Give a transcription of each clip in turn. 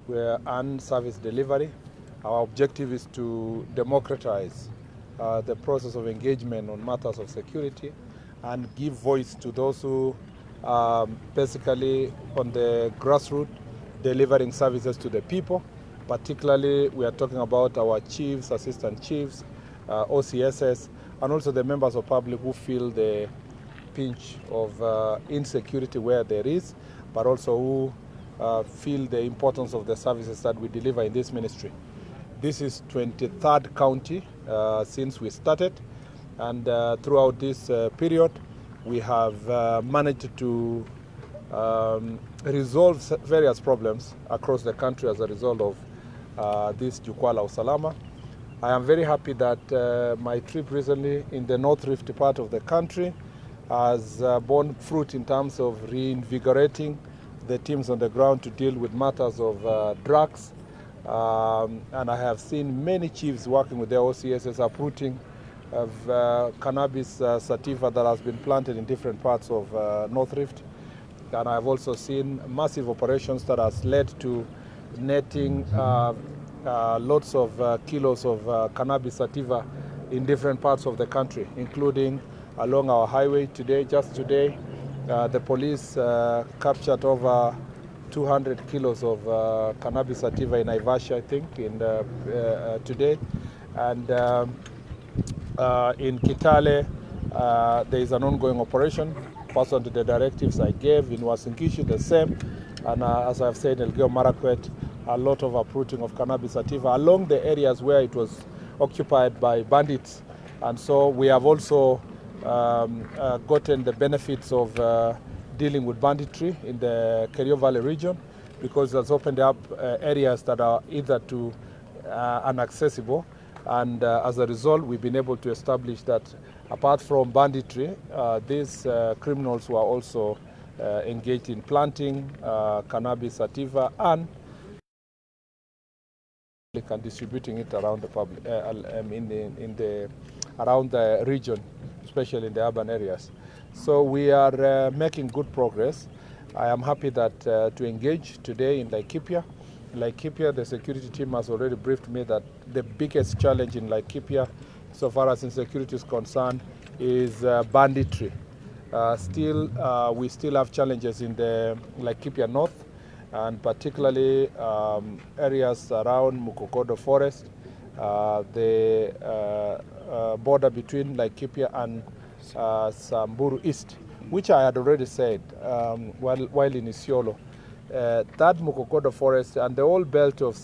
and service delivery. Our objective is to democratize the process of engagement on matters of security and give voice to those who basically on the grassroots delivering services to the people. Particularly, we are talking about our chiefs, assistant chiefs, OCSs, and also the members of public who feel the pinch of insecurity where there is, but also who feel the importance of the services that we deliver in this ministry. This is 23rd county since we started, and throughout this period, we have managed to resolve various problems across the country as a result of this Jukwaa Usalama. I am very happy that my trip recently in the North Rift part of the country has borne fruit in terms of reinvigorating the teams on the ground to deal with matters of drugs. And I have seen many chiefs working with their OCSs uprooting of cannabis sativa that has been planted in different parts of North Rift. And I've also seen massive operations that has led to netting lots of kilos of cannabis sativa in different parts of the country, including along our highway today. Just today, the police captured over 200 kilos of cannabis sativa in Naivasha, I think, today. And in Kitale, there is an ongoing operation pursuant to the directives I gave. In Wasinkishu, the same. And as I've said, in Elgeyo Marakwet, a lot of uprooting of cannabis sativa along the areas where it was occupied by bandits. And so we have also gotten the benefits of dealing with banditry in the Kerio Valley region, because it has opened up areas that are either too inaccessible. And as a result, we've been able to establish that apart from banditry, these criminals were also engaged in planting cannabis sativa and distributing it around the public, around the region, especially in the urban areas. So we are making good progress. I am happy that to engage today in Laikipia. Laikipia, the security team has already briefed me that the biggest challenge in Laikipia, so far as insecurity is concerned, is banditry. We still have challenges in the Laikipia North, and particularly areas around Mukokodo Forest, the border between Laikipia and Samburu East, which I had already said while in Isiolo. That Mukokodo Forest and the whole belt of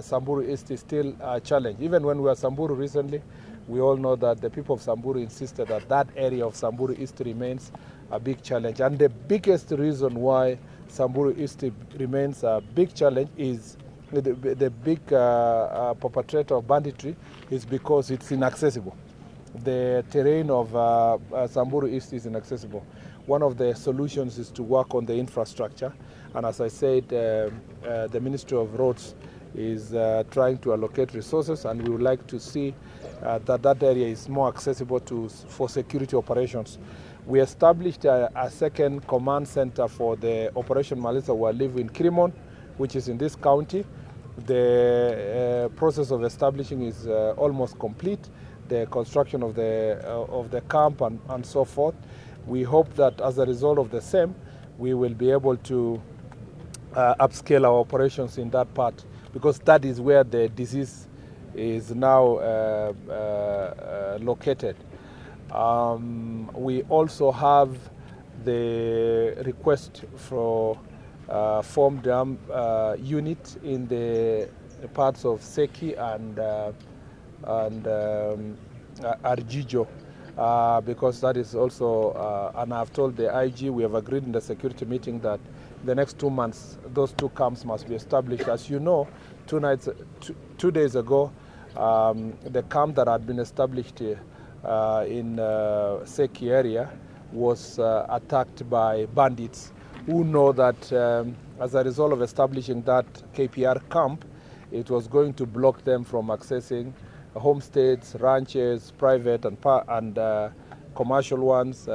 Samburu East is still a challenge. Even when we were Samburu recently, we all know that the people of Samburu insisted that that area of Samburu East remains a big challenge. And the biggest reason why Samburu East remains a big challenge is the big perpetrator of banditry is because it's inaccessible. The terrain of Samburu East is inaccessible. One of the solutions is to work on the infrastructure. And as I said, the Ministry of Roads is trying to allocate resources, and we would like to see that area is more accessible for security operations. We established a second command center for the Operation Malisa Walivu in Kirimon, which is in this county. The process of establishing is almost complete. The construction of the camp and so forth. We hope that as a result of the same, we will be able to upscale our operations in that part, because that is where the disease is now located. We also have the request for form dam unit in the parts of Seki and Arjijo, because that is also, and I've told the IG, we have agreed in the security meeting that in the next 2 months, those two camps must be established. As you know, 2 days ago, the camp that had been established in Seki area was attacked by bandits who know that as a result of establishing that KPR camp, it was going to block them from accessing homesteads, ranches, private and commercial ones,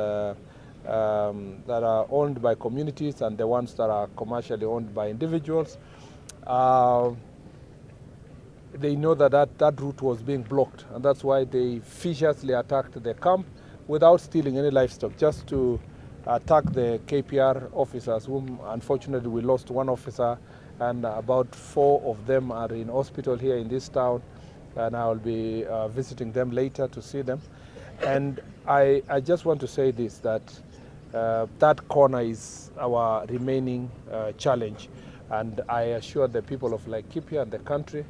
that are owned by communities and the ones that are commercially owned by individuals. They know that route was being blocked, and that's why they viciously attacked the camp without stealing any livestock, just to attack the KPR officers, whom unfortunately we lost one officer, and about 4 of them are in hospital here in this town, and I will be visiting them later to see them. And I just want to say this, that that corner is our remaining challenge, and I assure the people of Laikipia and the country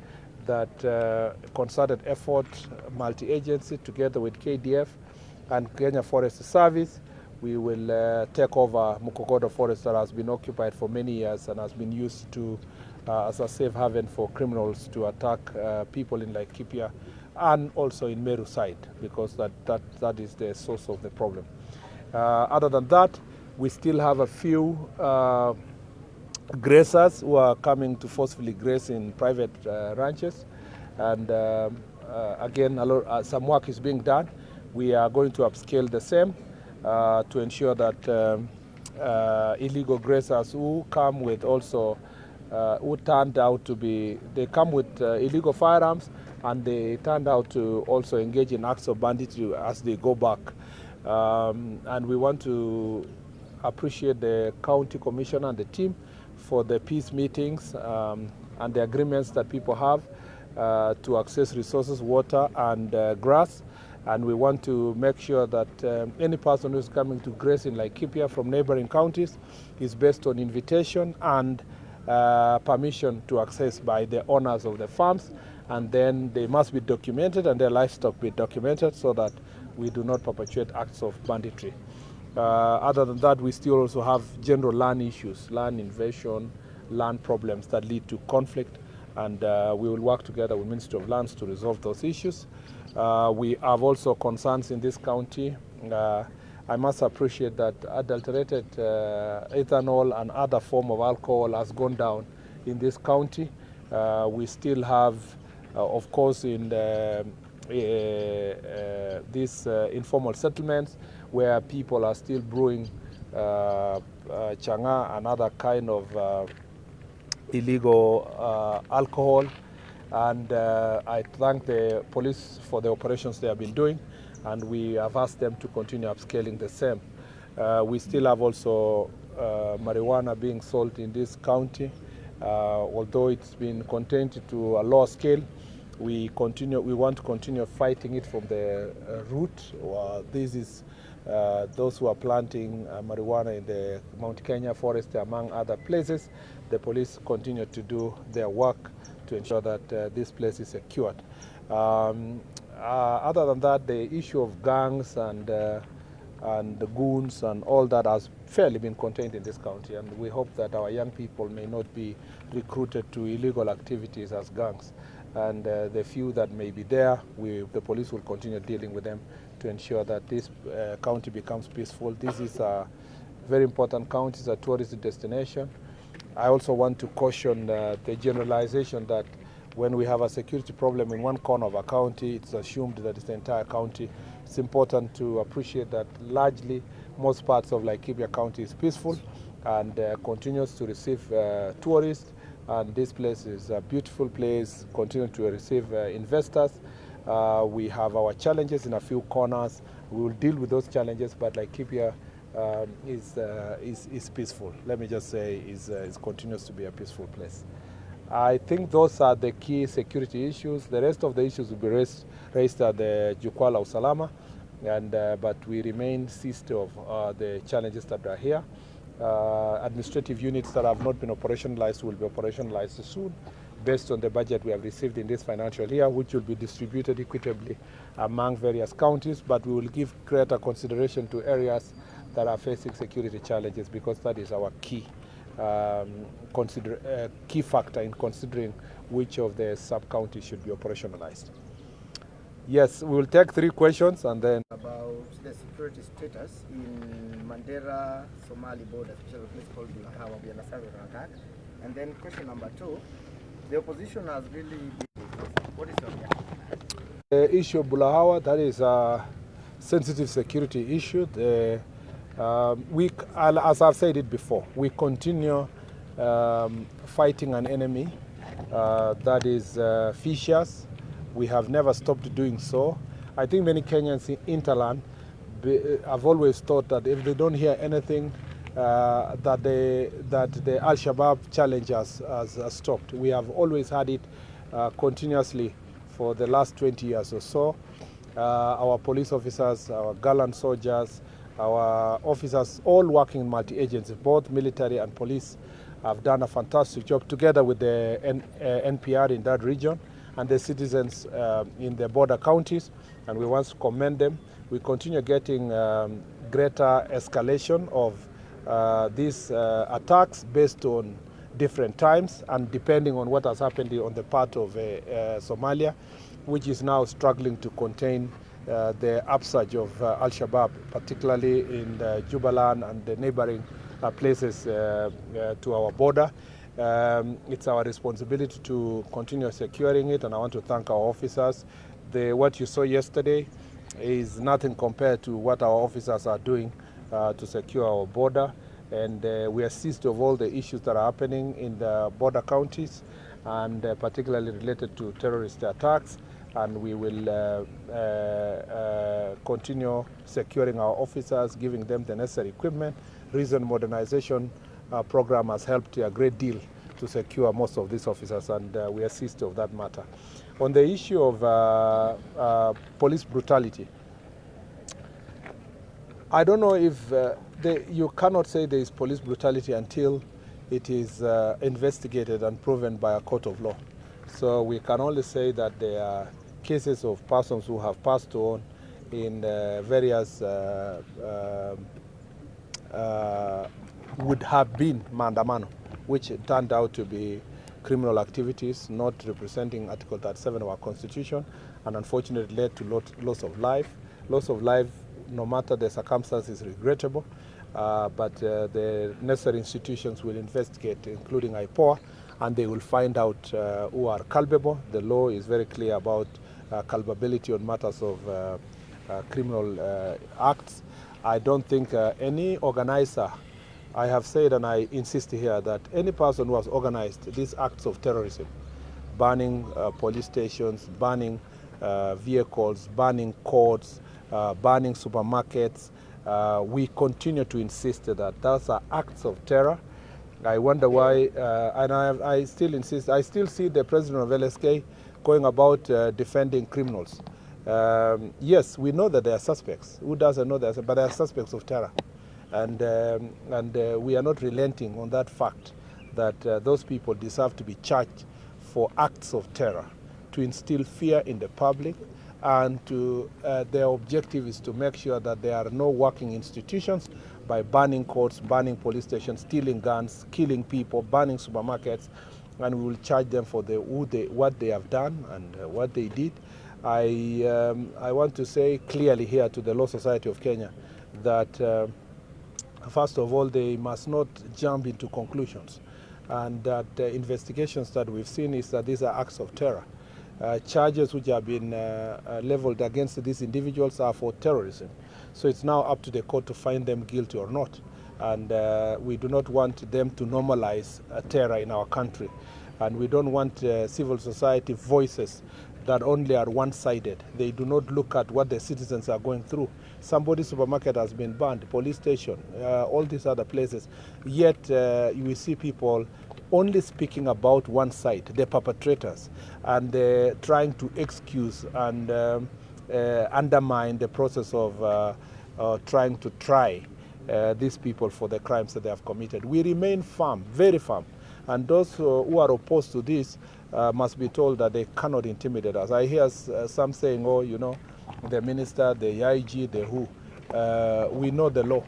that concerted effort, multi-agency, together with KDF and Kenya Forest Service, we will take over Mukogodo Forest that has been occupied for many years and has been used to as a safe haven for criminals to attack people in Laikipia and also in Meru side, because that is the source of the problem. Other than that, we still have a few grazers who are coming to forcefully graze in private ranches, and again, some work is being done. We are going to upscale the same to ensure that illegal grazers who come with also who turned out to be, they come with illegal firearms, and they turned out to also engage in acts of banditry as they go back. And we want to appreciate the county commissioner and the team for the peace meetings and the agreements that people have to access resources, water and grass. And we want to make sure that any person who is coming to graze in Laikipia from neighboring counties is based on invitation and permission to access by the owners of the farms, and then they must be documented and their livestock be documented so that we do not perpetuate acts of banditry. Other than that, we still also have general land issues, land invasion, land problems that lead to conflict, and we will work together with Ministry of Lands to resolve those issues. We have also concerns in this county. I must appreciate that adulterated ethanol and other form of alcohol has gone down in this county. We still have, of course, in these informal settlements where people are still brewing changa and other kind of illegal alcohol. And I thank the police for the operations they have been doing, and we have asked them to continue upscaling the same. We still have also marijuana being sold in this county. Although it's been contained to a lower scale, we want to continue fighting it from the root. This is those who are planting marijuana in the Mount Kenya forest, among other places. The police continue to do their work to ensure that this place is secured. Other than that, the issue of gangs and the goons and all that has fairly been contained in this county, and we hope that our young people may not be recruited to illegal activities as gangs. And the few that may be there, the police will continue dealing with them to ensure that this county becomes peaceful. This is a very important county, it's a tourist destination. I also want to caution the generalization that when we have a security problem in one corner of a county, it's assumed that it's the entire county. It's important to appreciate that largely most parts of Laikipia County is peaceful and continues to receive tourists. And this place is a beautiful place, continue to receive investors. We have our challenges in a few corners. We will deal with those challenges, but Laikipia is peaceful. Let me just say, it continues to be a peaceful place. I think those are the key security issues. The rest of the issues will be raised at the Jukwaa Usalama, and but we remain seized of the challenges that are here. Administrative units that have not been operationalized will be operationalized soon, based on the budget we have received in this financial year, which will be distributed equitably among various counties, but we will give greater consideration to areas that are facing security challenges, because that is our key key factor in considering which of the sub-counties should be operationalized. Yes, we will take 3 questions and then... About the security status in Mandera, Somali border, especially a place called Bulahawa. We understand an attack. And then question number 2, the opposition has really been... What is your reaction? The issue of Bulahawa, that is a sensitive security issue. As I've said it before, we continue fighting an enemy that is vicious. We have never stopped doing so. I think many Kenyans in Interland have always thought that if they don't hear anything, that the Al-Shabaab challenge has stopped. We have always had it continuously for the last 20 years or so. Our police officers, our gallant soldiers, our officers, all working in multi-agencies, both military and police, have done a fantastic job together with the NPR in that region and the citizens in the border counties, and we want to commend them. We continue getting greater escalation of these attacks based on different times and depending on what has happened on the part of Somalia, which is now struggling to contain the upsurge of Al-Shabaab, particularly in Jubaland and the neighboring places to our border. It's our responsibility to continue securing it, and I want to thank our officers. What you saw yesterday is nothing compared to what our officers are doing to secure our border, and we assist of all the issues that are happening in the border counties and particularly related to terrorist attacks, and we will continue securing our officers, giving them the necessary equipment. Recent modernization program has helped a great deal to secure most of these officers, and we assist of that matter. On the issue of police brutality, I don't know if you cannot say there is police brutality until it is investigated and proven by a court of law. So we can only say that there are cases of persons who have passed on in various would have been maandamano, which turned out to be criminal activities not representing Article 37 of our Constitution, and unfortunately led to loss of life. Loss of life, no matter the circumstances, is regrettable, but the necessary institutions will investigate, including IPOA, and they will find out who are culpable. The law is very clear about culpability on matters of criminal acts. I don't think any organizer, I have said and I insist here that any person who has organized these acts of terrorism, burning police stations, burning vehicles, burning courts, burning supermarkets, we continue to insist that those are acts of terror. I wonder why, and I still insist, I still see the president of LSK going about defending criminals. Yes, we know that they are suspects. Who doesn't know that? But they are suspects of terror. And we are not relenting on that fact that those people deserve to be charged for acts of terror, to instill fear in the public, and their objective is to make sure that there are no working institutions by burning courts, burning police stations, stealing guns, killing people, burning supermarkets, and we will charge them for what they have done and what they did. I want to say clearly here to the Law Society of Kenya that first of all, they must not jump into conclusions, and that the investigations that we've seen is that these are acts of terror. Charges which have been leveled against these individuals are for terrorism. So it's now up to the court to find them guilty or not. And we do not want them to normalize terror in our country. And we don't want civil society voices that only are one-sided. They do not look at what the citizens are going through. Somebody's supermarket has been burned, police station, all these other places. Yet you will see people only speaking about one side, the perpetrators, and trying to excuse and undermine the process of trying to try these people for the crimes that they have committed. We remain firm, very firm. And those who are opposed to this must be told that they cannot intimidate us. I hear some saying, oh, you know, the minister, the IG, the who. We know the law.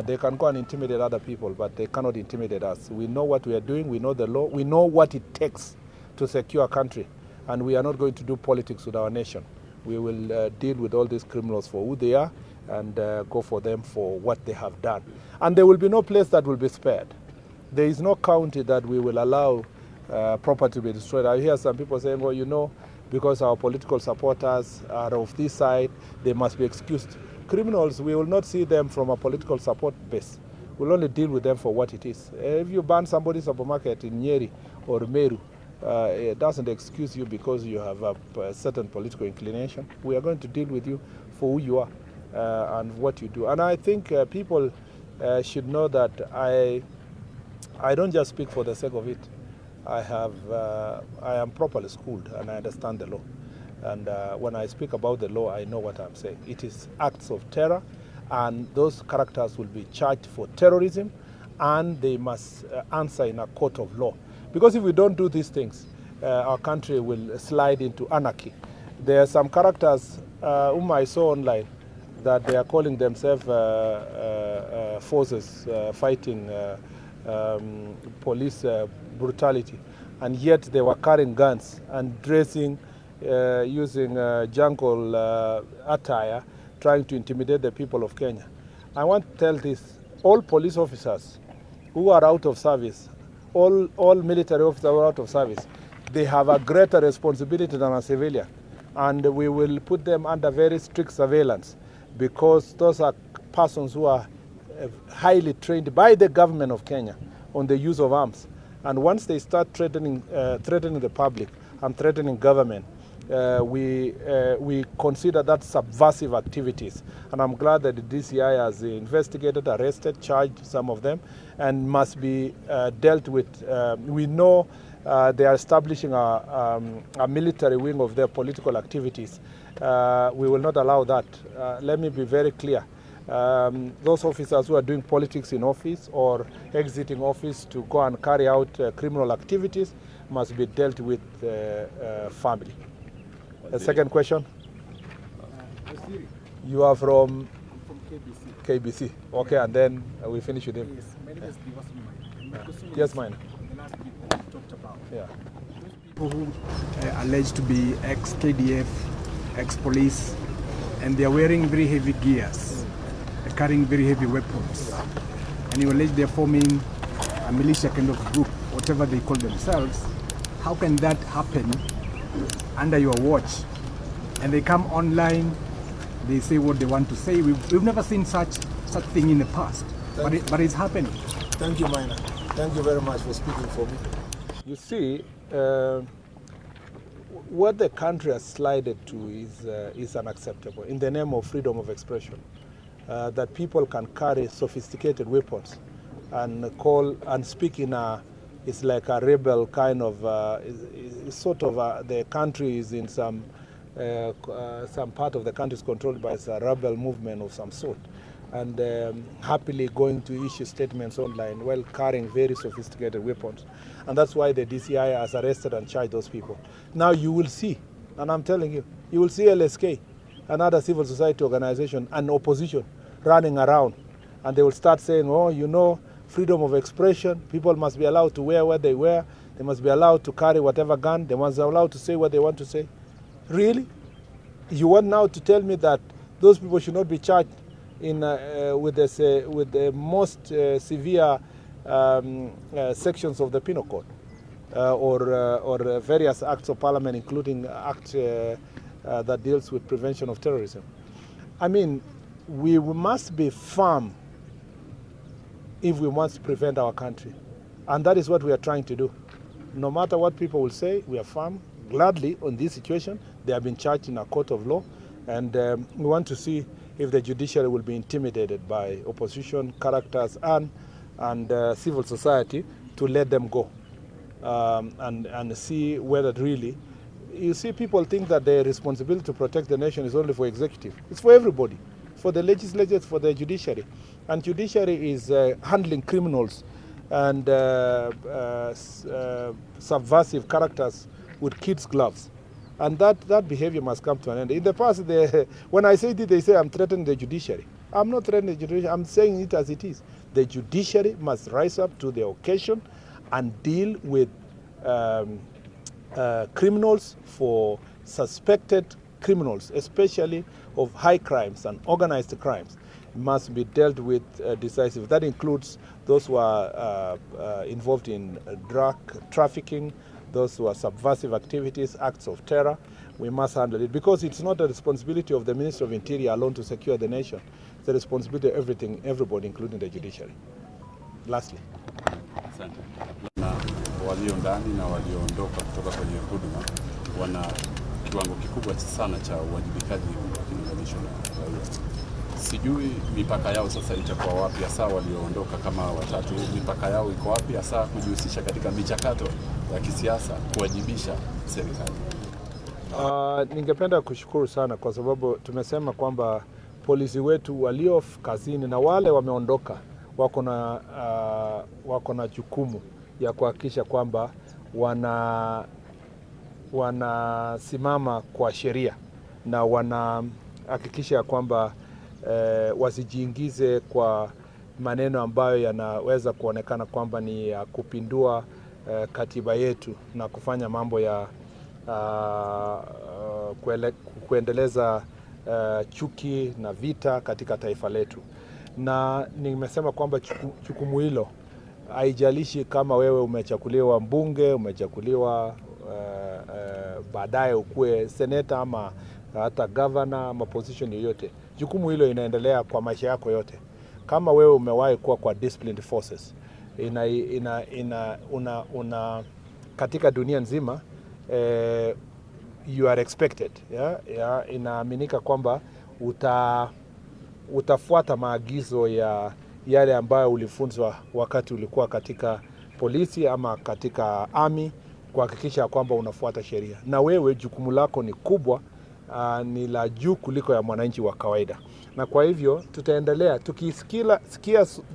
They can go and intimidate other people, but they cannot intimidate us. We know what we are doing. We know the law. We know what it takes to secure a country. And we are not going to do politics with our nation. We will deal with all these criminals for who they are and go for them for what they have done. And there will be no place that will be spared. There is no county that we will allow property to be destroyed. I hear some people saying, well, you know, because our political supporters are of this side, they must be excused. criminals, we will not see them from a political support base. We'll only deal with them for what it is. If you ban somebody's supermarket in Nyeri or Meru, it doesn't excuse you because you have a certain political inclination. We are going to deal with you for who you are and what you do. And I think people should know that I don't just speak for the sake of it. I am properly schooled and I understand the law. And when I speak about the law, I know what I'm saying. It is acts of terror, and those characters will be charged for terrorism, and they must answer in a court of law. Because if we don't do these things, our country will slide into anarchy. There are some characters whom I saw online that they are calling themselves forces fighting police brutality, and yet they were carrying guns and dressing using jungle attire, trying to intimidate the people of Kenya. I want to tell this, all police officers who are out of service, all military officers who are out of service, they have a greater responsibility than a civilian, and we will put them under very strict surveillance, because those are persons who are highly trained by the government of Kenya on the use of arms. And once they start threatening the public and threatening government, we consider that subversive activities. And I'm glad that the DCI has investigated, arrested, charged some of them, and must be dealt with. We know they are establishing a military wing of their political activities. We will not allow that. Let me be very clear. Those officers who are doing politics in office or exiting office to go and carry out criminal activities must be dealt with firmly. The second question? You are from KBC. Okay, and then we finish with him. Yes, my name is Yes, mine. The last people talked about. Yeah. Those people who are alleged to be ex-KDF, ex-police, and they are wearing very heavy gears, carrying very heavy weapons, and you allege they are forming a militia kind of group, whatever they call themselves. How can that happen under your watch? And they come online, they say what they want to say. We've never seen such thing in the past, but it's happening. Thank you, Minor. Thank you very much for speaking for me. You see, what the country has slided to is unacceptable in the name of freedom of expression. That people can carry sophisticated weapons and call and speak in it's like a rebel kind of, the country is in some part of the country is controlled by a rebel movement of some sort, and happily going to issue statements online while carrying very sophisticated weapons. And that's why the DCI has arrested and charged those people. Now you will see, and I'm telling you, you will see LSK, another civil society organization, and opposition running around, and they will start saying, oh, you know, freedom of expression, people must be allowed to wear what they wear, they must be allowed to carry whatever gun, they must be allowed to say what they want to say. Really? You want now to tell me that those people should not be charged with the most severe sections of the Penal Code or various acts of parliament, including act that deals with prevention of terrorism? I mean, we must be firm if we want to prevent our country. And that is what we are trying to do. No matter what people will say, we are firm, gladly, on this situation. They have been charged in a court of law. And we want to see if the judiciary will be intimidated by opposition characters and civil society to let them go and see whether really. You see, people think that the responsibility to protect the nation is only for executive. It's for everybody, for the legislators, for the judiciary. And judiciary is handling criminals and subversive characters with kids' gloves. And that behavior must come to an end. In the past, when I say it, they say I'm threatening the judiciary. I'm not threatening the judiciary. I'm saying it as it is. The judiciary must rise up to the occasion and deal with criminals for suspected criminals, especially of high crimes and organized crimes, must be dealt with decisively. That includes those who are involved in drug trafficking, those who are subversive activities, acts of terror. We must handle it because it's not the responsibility of the Minister of Interior alone to secure the nation. It's the responsibility of everybody, including the judiciary. Lastly. Asante. Na walio ndani na walioondoka kutoka kwenye huduma wana kiwango kikubwa sana cha uwajibikaji ukilinganishwa na raia. Sijui mipaka yao sasa itakuwa wapi hasa walioondoka kama watatu, mipaka yao iko wapi hasa kujihusisha katika michakato ya kisiasa kuwajibisha serikali? Ningependa kushukuru sana kwa sababu tumesema kwamba polisi wetu walio kazini na wale wameondoka wako na jukumu ya kuhakikisha kwamba wanasimama kwa sheria na wanahakikisha kwamba wasijiingize kwa maneno ambayo yanaweza kuonekana kwamba ni ya kupindua katiba yetu na kufanya mambo ya kuendeleza chuki na vita katika taifa letu. Na nimesema kwamba jukumu hilo haijalishi kama wewe umechakuliwa mbunge, umechakuliwa baadaye ukuwe seneta ama hata governor ama position yoyote. Jukumu hilo inaendelea kwa maisha yako yote. Kama wewe umewahi kuwa kwa disciplined forces, katika dunia nzima you are expected, inaaminika kwamba utafuata maagizo ya yale ambayo ulifunzwa wakati ulikuwa katika polisi ama katika army, kuhakikisha kwamba unafuata sheria. Na wewe jukumu lako ni kubwa, ni la juu kuliko ya mwananchi wa kawaida. Na kwa hivyo tutaendelea tukisikia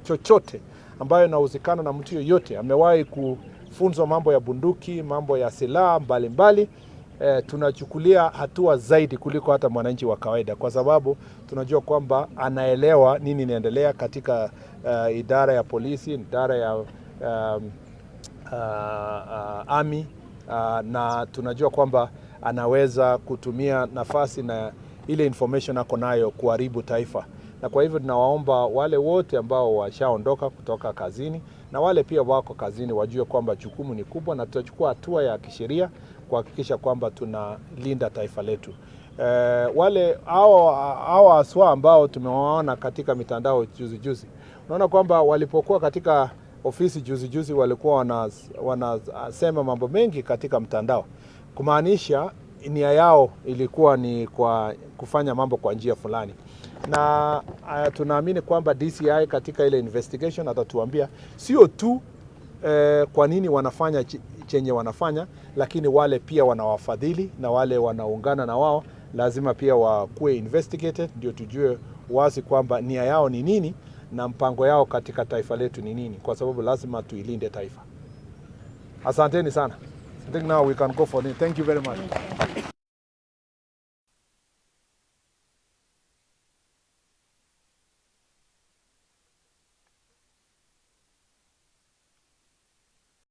chochote ambayo inahusikana na mtu yoyote amewahi kufunzwa mambo ya bunduki, mambo ya silaha mbalimbali, tunachukulia hatua zaidi kuliko hata mwananchi wa kawaida, kwa sababu tunajua kwamba anaelewa nini inaendelea katika idara ya polisi, idara ya army, na tunajua kwamba anaweza kutumia nafasi na ile information ako nayo kuharibu taifa. Na kwa hivyo tunawaomba wale wote ambao washaondoka kutoka kazini na wale pia wako kazini wajue kwamba jukumu ni kubwa, na tutachukua hatua ya kisheria kuhakikisha kwamba tunalinda taifa letu. Wale hao aswa ambao tumewaona katika mitandao juzi, unaona kwamba walipokuwa katika ofisi juzi walikuwa wanasema mambo mengi katika mtandao, kumaanisha nia yao ilikuwa ni kwa kufanya mambo kwa njia fulani. Na tunaamini kwamba DCI katika ile investigation atatuambia sio tu kwa nini wanafanya chenye wanafanya, lakini wale pia wanawafadhili na wale wanaungana na wao lazima pia wakuwe investigated, ndio tujue wazi kwamba nia yao ni nini na mpango yao katika taifa letu ni nini, kwa sababu lazima tuilinde taifa. Asanteni sana. I think now we can go for it. Thank you very much.